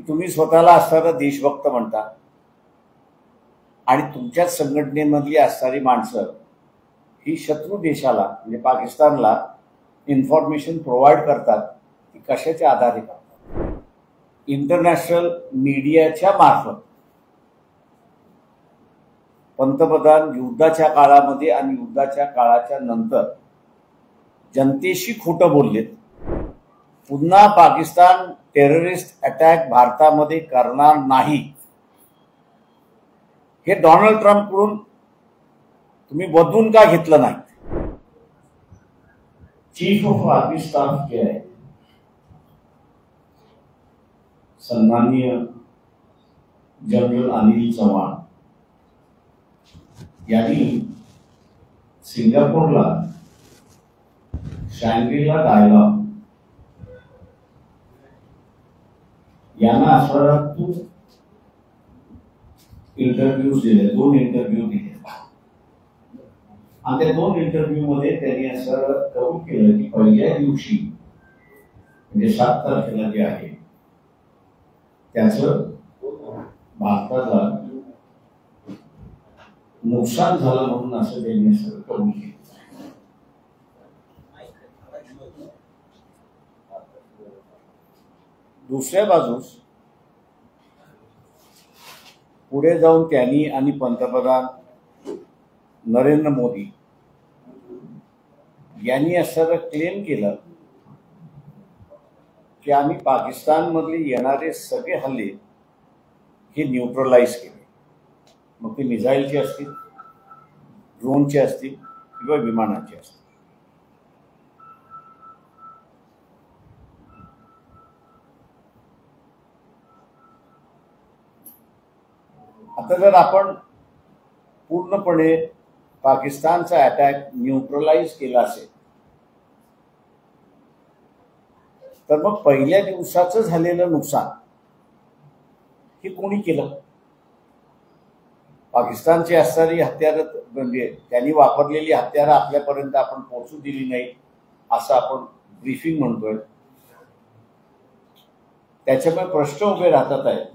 तुम्ही स्वतःला असणारा देशभक्त म्हणता आणि तुमच्याच संघटनेमधली असणारी माणसं ही शत्रू देशाला म्हणजे पाकिस्तानला इन्फॉर्मेशन प्रोव्हाइड करतात, ती कशाच्या आधारे करतात? इंटरनॅशनल मीडियाच्या मार्फत पंतप्रधान युद्धाच्या काळामध्ये आणि युद्धाच्या काळाच्या नंतर जनतेशी खोटं बोललेत. पुन्हा पाकिस्तान टेररिस्ट अटॅक भारतामध्ये करणार नाही हे डोनाल्ड ट्रम्पकडून तुम्ही बदलून का घेतलं नाही? चीफ ऑफ आर्मी स्टाफ जे आहे सन्माननीय जनरल अनिल चव्हाण यांनी सिंगापूरला शँग्रीला डायलॉग यांना असणारा खूप इंटरव्ह्यूज दिले, 2 इंटरव्ह्यू दिले आणि त्या 2 इंटरव्ह्यू मध्ये त्यांनी असं कबूल केलं की पहिल्या दिवशी म्हणजे 7 तारखेला जे आहे त्याचं भारताला नुकसान झालं म्हणून असं त्यांनी असं कबूल केलं. दुसऱ्या बाजूस पुढे जाऊन त्यांनी आणि पंतप्रधान नरेंद्र मोदी यांनी असं क्लेम केलं की आम्ही पाकिस्तानमधले येणारे सगळे हल्ले हे न्यूट्रलाइज केले, मग ते मिसाईलचे असतील, ड्रोनचे असतील किंवा विमानाचे असतील. आता जर आपण पूर्णपणे पाकिस्तानचा अटॅक न्यूट्रलाइज केला असेल तर मग पहिल्या दिवसाचं झालेलं नुकसान हे कोणी केलं? पाकिस्तानची असणारी हत्यारं म्हणजे त्यांनी वापरलेली हत्यारं आपल्यापर्यंत आपण पोहोचू दिली नाही असं आपण ब्रीफिंग म्हणतोय. त्याच्यामुळे प्रश्न उभे राहतात आहेत.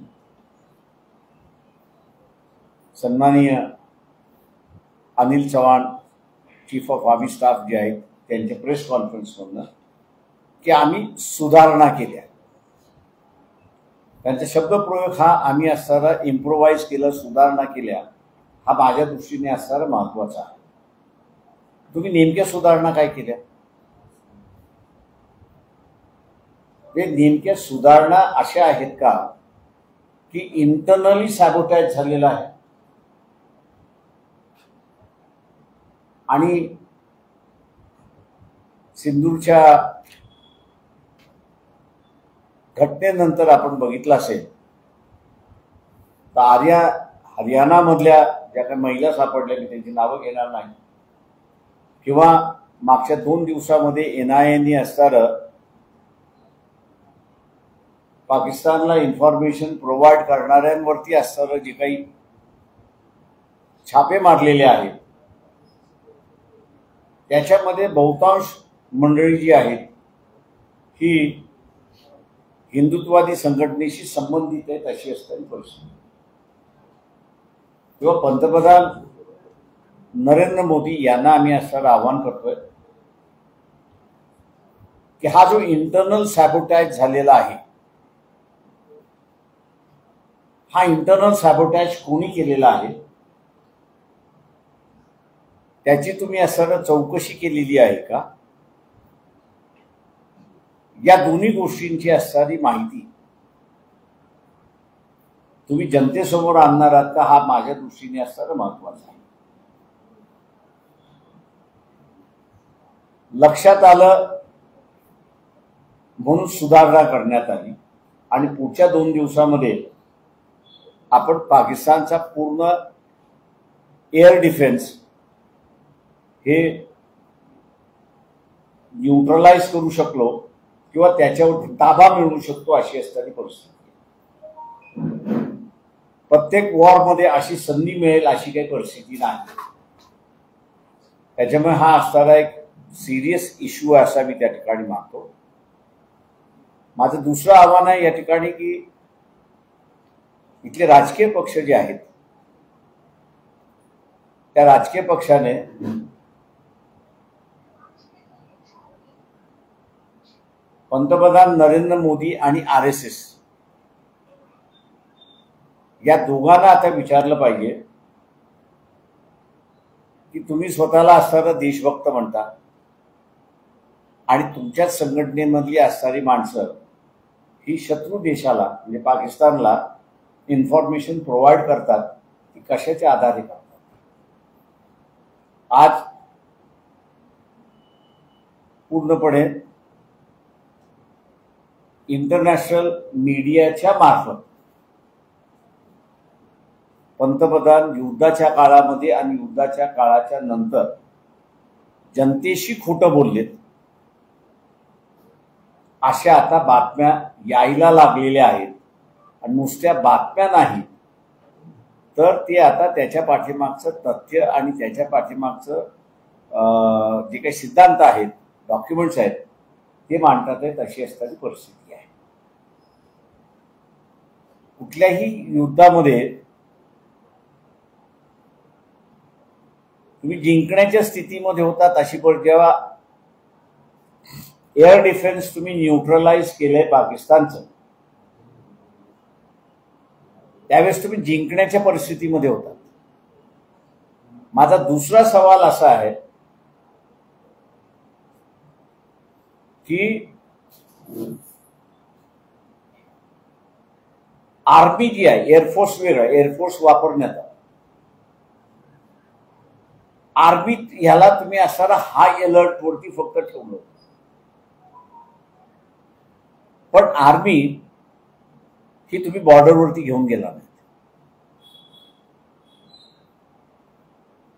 सन्माननीय Anil Chavan chief of army staff जे आहेत त्यांच्या प्रेस कॉन्फरन्समधनं की आम्ही सुधारणा केल्या. त्यांचा शब्दप्रयोग हा आम्ही असणारा इम्प्रोव्हाइज केलं, सुधारणा केल्या, हा माझ्या दृष्टीने असणारा महत्वाचा आहे. तुम्ही नेमक्या सुधारणा काय केल्या? ते नेमक्या सुधारणा अशा आहेत का की इंटरनली सॅबोटॅज झालेला आहे आणि सिंदूरच्या घटनेनंतर आपण बघितलं असेल तर हरियाणामधल्या ज्या काही महिला सापडल्या, मी त्यांची नावं घेणार नाही, किंवा मागच्या 2 दिवसामध्ये NIAने असणारं पाकिस्तानला इन्फॉर्मेशन प्रोव्हाइड करणाऱ्यांवरती असणारं जे काही छापे मारलेले आहेत त्याच्यामध्ये बहुतांश मंडळी जी आहेत ही हिंदुत्ववादी संघटनेशी संबंधित आहेत अशी असणारी परिस्थिती. किंवा पंतप्रधान नरेंद्र मोदी यांना आम्ही असं आवाहन करतोय की हा जो इंटरनल सॅबोटॅज झालेला आहे हा इंटरनल सॅबोटॅज कोणी केलेला आहे त्याची तुम्ही असं चौकशी केलेली आहे का? या दोन्ही गोष्टींची असणारी माहिती तुम्ही जनतेसमोर आणणार आहात का? हा माझ्या दृष्टीने असणारा महत्वाचा आहे. लक्षात आलं म्हणून सुधारणा करण्यात आली आणि पुढच्या 2 दिवसामध्ये आपण पाकिस्तानचा पूर्ण एअर डिफेन्स हे न्यूट्रलाइज करू शकलो किंवा त्याच्यावर ताबा मिळवू शकतो अशी असणारी परिस्थिती. प्रत्येक वॉरमध्ये अशी संधी मिळेल अशी काही परिस्थिती नाही. त्याच्यामुळे हा असणारा एक सिरियस इश्यू आहे असा मी त्या ठिकाणी मानतो. माझं दुसरं आव्हान आहे या ठिकाणी की इथले राजकीय पक्ष जे आहेत त्या राजकीय पक्षाने पंतप्रधान नरेंद्र मोदी आणि RSS या दोघांना आता विचारलं पाहिजे की तुम्ही स्वतःला असणारा देशभक्त म्हणता आणि तुमच्याच संघटनेमधली असणारी माणसं ही शत्रू देशाला म्हणजे पाकिस्तानला इन्फॉर्मेशन प्रोव्हाइड करतात ती कशाच्या आधारे करतात. आज पूर्णपणे इंटरनॅशनल मीडियाच्या मार्फत पंतप्रधान युद्धाच्या काळामध्ये आणि युद्धाच्या काळाच्या नंतर जनतेशी खोटं बोललेत अशा आता बातम्या यायला लागलेल्या आहेत. आणि नुसत्या बातम्या नाही तर ते आता त्याच्या पाठीमागचं तथ्य आणि त्याच्या पाठीमागचं जे काही सिद्धांत आहेत, डॉक्युमेंट्स आहेत ते मांडतात आहेत. अशी असणारी परिस्थिती आहे. कुठल्याही युद्धामध्ये तुम्ही जिंकण्याच्या स्थितीमध्ये होतात अशी जेव्हा एअर डिफेन्स तुम्ही न्यूट्रलाइज केलंय पाकिस्तानचं त्यावेळेस तुम्ही जिंकण्याच्या परिस्थितीमध्ये होतात. माझा दुसरा सवाल असा आहे की आर्मी जी आहे, एअरफोर्स वेगळं, एअरफोर्स वापरण्यात आर्मी ह्याला तुम्ही असणारा हाय अलर्ट वरती फक्त ठेवलं, पण आर्मी ही तुम्ही बॉर्डरवरती घेऊन गेला नाही.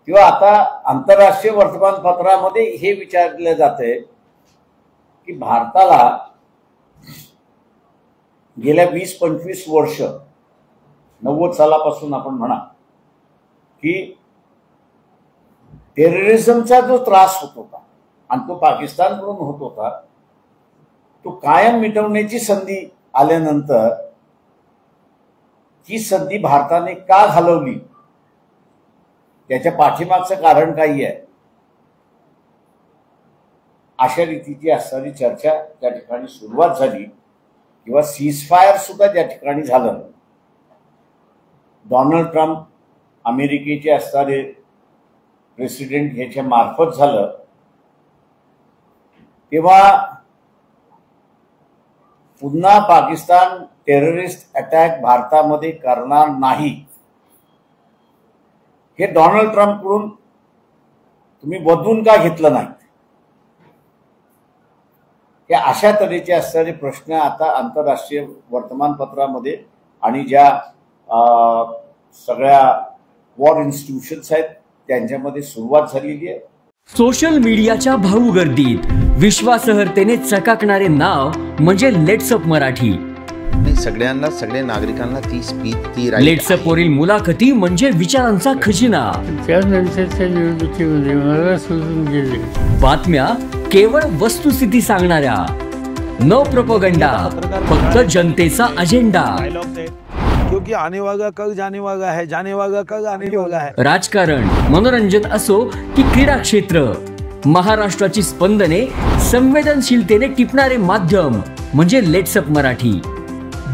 किंवा आता आंतरराष्ट्रीय वर्तमानपत्रामध्ये हे विचारले जाते की भारताला गेल्या 20-25 वर्ष 90 सालापासून आपण म्हणा की टेररिझमचा जो त्रास होत होता आणि तो पाकिस्तानकडून होत होता तो कायम मिटवण्याची संधी आल्यानंतर ही संधी भारताने का घालवली त्याच्या पाठीमागचं कारण काही आहे अशा रीतीची असणारी चर्चा त्या ठिकाणी सुरुवात झाली किंवा सीजफायर सुद्धा ज्या ठिकाणी झालं. डोनाल्ड ट्रम्प अमेरिकेचे असणारे प्रेसिडेंट ह्याच्या मार्फत झालं तेव्हा पुन्हा पाकिस्तान टेररिस्ट अटॅक भारतामध्ये करणार नाही हे डोनाल्ड ट्रम्पकडून तुम्ही बदलून का घेतलं नाही. या अशा तऱ्हेचे असणारे प्रश्न आता आंतरराष्ट्रीय वर्तमानपत्रामध्ये आणि ज्या सगळ्या वॉर इन्स्टिट्यूशन्स आहेत त्यांच्यामध्ये सुरुवात झालेली आहे. सोशल मीडियाच्या भाऊ गर्दीत विश्वासार्हतेने चकाकणारे नाव म्हणजे लेट्सअप मराठी. सगळ्यांना, सगळ्या नागरिकांना ती स्पीच, ती लेट्सअप वरील मुलाखती म्हणजे विचारांचा खजिना. त्यानंतरच्या निवडणुकीमध्ये मला सोडून गेले. बातम्या केवळ वस्तुस्थिती सांगणाऱ्या, न प्रोपगंडा, फक्त जनतेचा अजेंडा. क्योंकि आने वाला कल जाने वाला है, जाने वाला कल आने वाला है. राजकारण, मनोरंजन असो की क्रीडा क्षेत्र, महाराष्ट्राची स्पंदने संवेदनशीलतेने टिपणारे माध्यम म्हणजे लेट्सअप मराठी.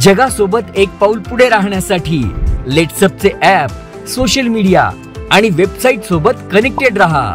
जगासोबत एक पाऊल पुढे राहण्यासाठी लेट्सअपचे ॲप, सोशल मीडिया आणि वेबसाईट सोबत कनेक्टेड रहा.